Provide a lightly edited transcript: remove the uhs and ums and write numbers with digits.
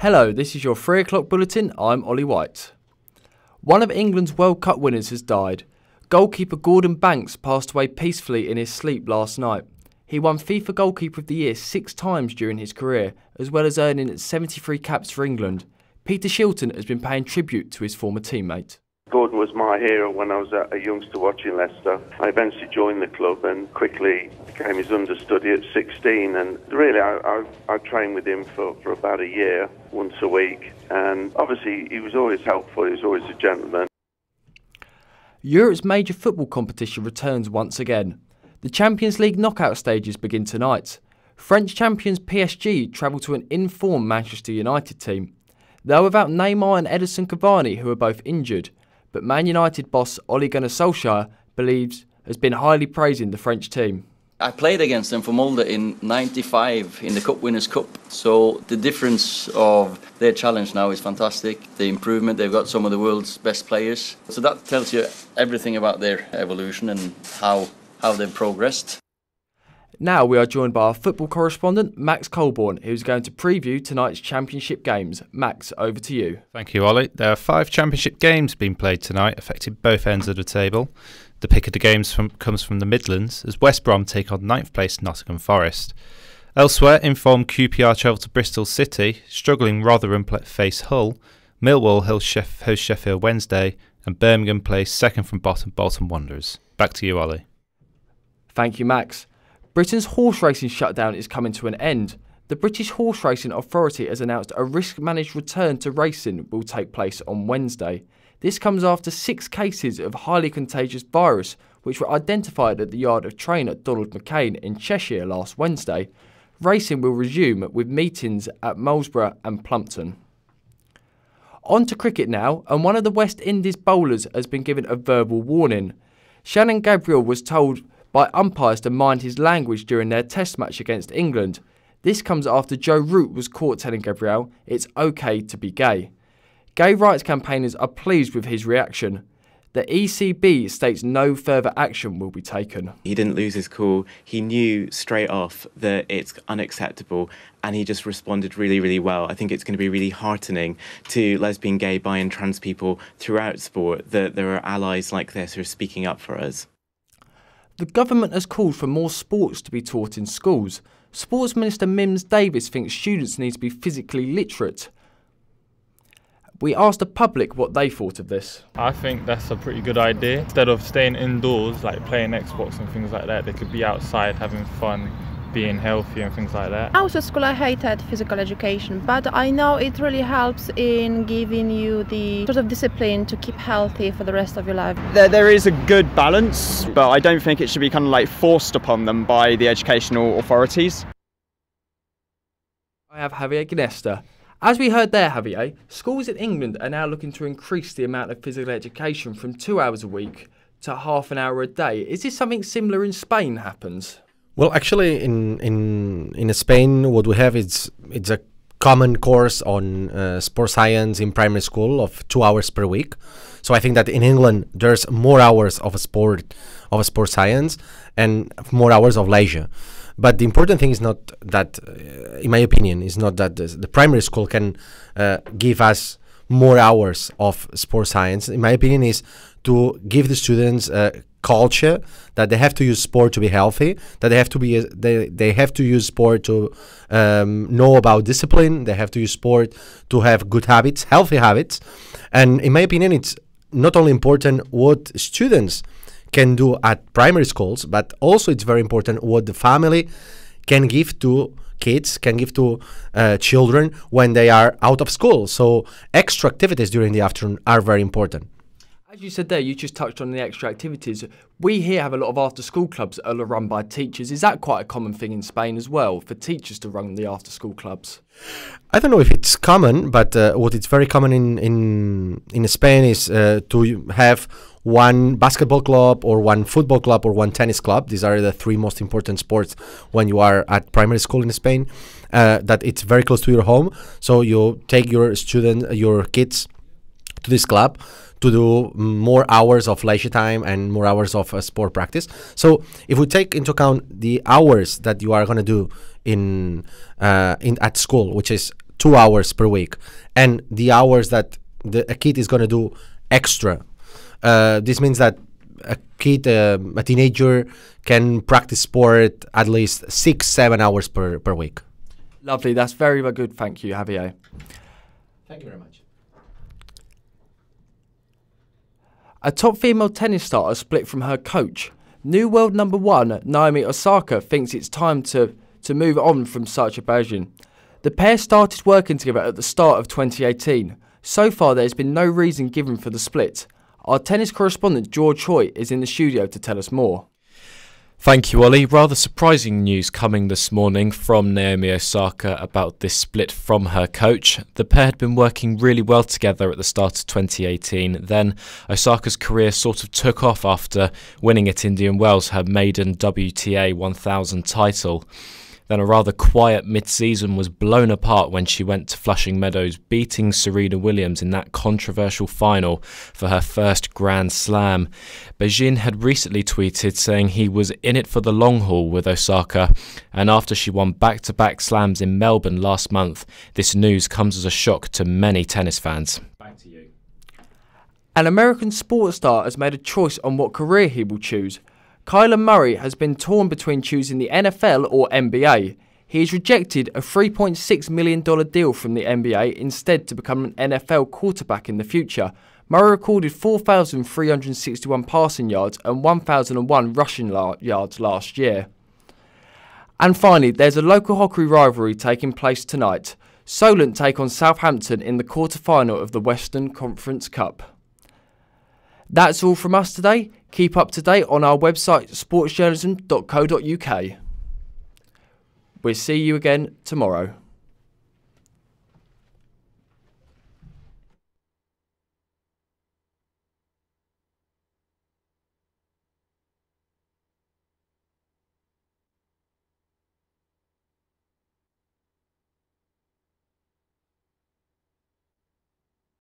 Hello, this is your 3 o'clock bulletin. I'm Ollie White. One of England's World Cup winners has died. Goalkeeper Gordon Banks passed away peacefully in his sleep last night. He won FIFA Goalkeeper of the Year 6 times during his career, as well as earning 73 caps for England. Peter Shilton has been paying tribute to his former teammate. Gordon was my hero when I was a youngster watching Leicester. I eventually joined the club and quickly became his understudy at 16. And really, I trained with him for about a year, once a week. And obviously, he was always helpful. He was always a gentleman. Europe's major football competition returns once again. The Champions League knockout stages begin tonight. French champions PSG travel to an in-form Manchester United team. They're without Neymar and Edinson Cavani, who are both injured. But Man United boss Ole Gunnar Solskjaer has been highly praising the French team. I played against them for Molde in '95 in the Cup Winners' Cup. So the difference of their challenge now is fantastic. The improvement, they've got some of the world's best players. So that tells you everything about their evolution and how they've progressed. Now we are joined by our football correspondent, Max Colborne, who's going to preview tonight's championship games. Max, over to you. Thank you, Ollie. There are 5 championship games being played tonight, affecting both ends of the table. The pick of the games comes from the Midlands, as West Brom take on 9th place Nottingham Forest. Elsewhere, informed QPR travel to Bristol City, struggling Rotherham face Hull, Millwall host Sheffield Wednesday, and Birmingham plays second from bottom Bolton Wanderers. Back to you, Ollie. Thank you, Max. Britain's horse racing shutdown is coming to an end. The British Horse Racing Authority has announced a risk-managed return to racing will take place on Wednesday. This comes after 6 cases of highly contagious virus which were identified at the yard of trainer Donald McCain in Cheshire last Wednesday. Racing will resume with meetings at Molesborough and Plumpton. On to cricket now, and one of the West Indies bowlers has been given a verbal warning. Shannon Gabriel was told by umpires to mind his language during their test match against England. This comes after Joe Root was caught telling Gabriel it's okay to be gay. Gay rights campaigners are pleased with his reaction. The ECB states no further action will be taken. He didn't lose his cool. He knew straight off that it's unacceptable and he just responded really, really well. I think it's going to be really heartening to lesbian, gay, bi and trans people throughout sport that there are allies like this who are speaking up for us. The government has called for more sports to be taught in schools. Sports Minister Mims Davis thinks students need to be physically literate. We asked the public what they thought of this. I think that's a pretty good idea. Instead of staying indoors, like playing Xbox and things like that, they could be outside having fun, being healthy and things like that. I was at school, I hated physical education, but I know it really helps in giving you the sort of discipline to keep healthy for the rest of your life. There is a good balance, but I don't think it should be kind of like forced upon them by the educational authorities. I have Javier Ginesta. As we heard there, Javier, schools in England are now looking to increase the amount of physical education from 2 hours a week to half an hour a day. Is this something similar in Spain happens? Well, actually, in Spain, what we have is it's a common course on sports science in primary school of 2 hours per week. So I think that in England there's more hours of sports science and more hours of leisure. But the important thing is not that, in my opinion, is not that the primary school can give us more hours of sports science. In my opinion, is to give the students culture that they have to use sport to be healthy, that they have to be they have to use sport to know about discipline, they have to use sport to have good habits, healthy habits. And in my opinion, it's not only important what students can do at primary schools, but also it's very important what the family can give to kids, can give to children when they are out of school. So extra activities during the afternoon are very important. As you said there, you just touched on the extra activities. We here have a lot of after-school clubs that are run by teachers. Is that quite a common thing in Spain as well, for teachers to run the after-school clubs? I don't know if it's common, but what is very common in Spain is to have one basketball club or one football club or one tennis club. These are the 3 most important sports when you are at primary school in Spain, that it's very close to your home. So you take your kids to this club to do more hours of leisure time and more hours of sport practice. So if we take into account the hours that you are going to do at school, which is 2 hours per week, and the hours that a kid is going to do extra, this means that a kid, a teenager, can practice sport at least 6-7 hours per week. Lovely, that's very, very good. Thank you, Javier. Thank you very much. A top female tennis star has split from her coach. New world number one, Naomi Osaka, thinks it's time to move on from Azerbaijan. The pair started working together at the start of 2018. So far, there's been no reason given for the split. Our tennis correspondent George Hoy is in the studio to tell us more. Thank you, Ollie. Rather surprising news coming this morning from Naomi Osaka about this split from her coach. The pair had been working really well together at the start of 2018. Then Osaka's career sort of took off after winning at Indian Wells her maiden WTA 1000 title. Then a rather quiet mid-season was blown apart when she went to Flushing Meadows, beating Serena Williams in that controversial final for her first Grand Slam. Beijing had recently tweeted saying he was in it for the long haul with Osaka, and after she won back-to-back slams in Melbourne last month, this news comes as a shock to many tennis fans. Back to you. An American sports star has made a choice on what career he will choose. Kyler Murray has been torn between choosing the NFL or NBA. He has rejected a $3.6 million deal from the NBA instead to become an NFL quarterback in the future. Murray recorded 4,361 passing yards and 1,001 rushing yards last year. And finally, there's a local hockey rivalry taking place tonight. Solent take on Southampton in the quarter-final of the Western Conference Cup. That's all from us today. Keep up to date on our website sportsjournalism.co.uk. We'll see you again tomorrow.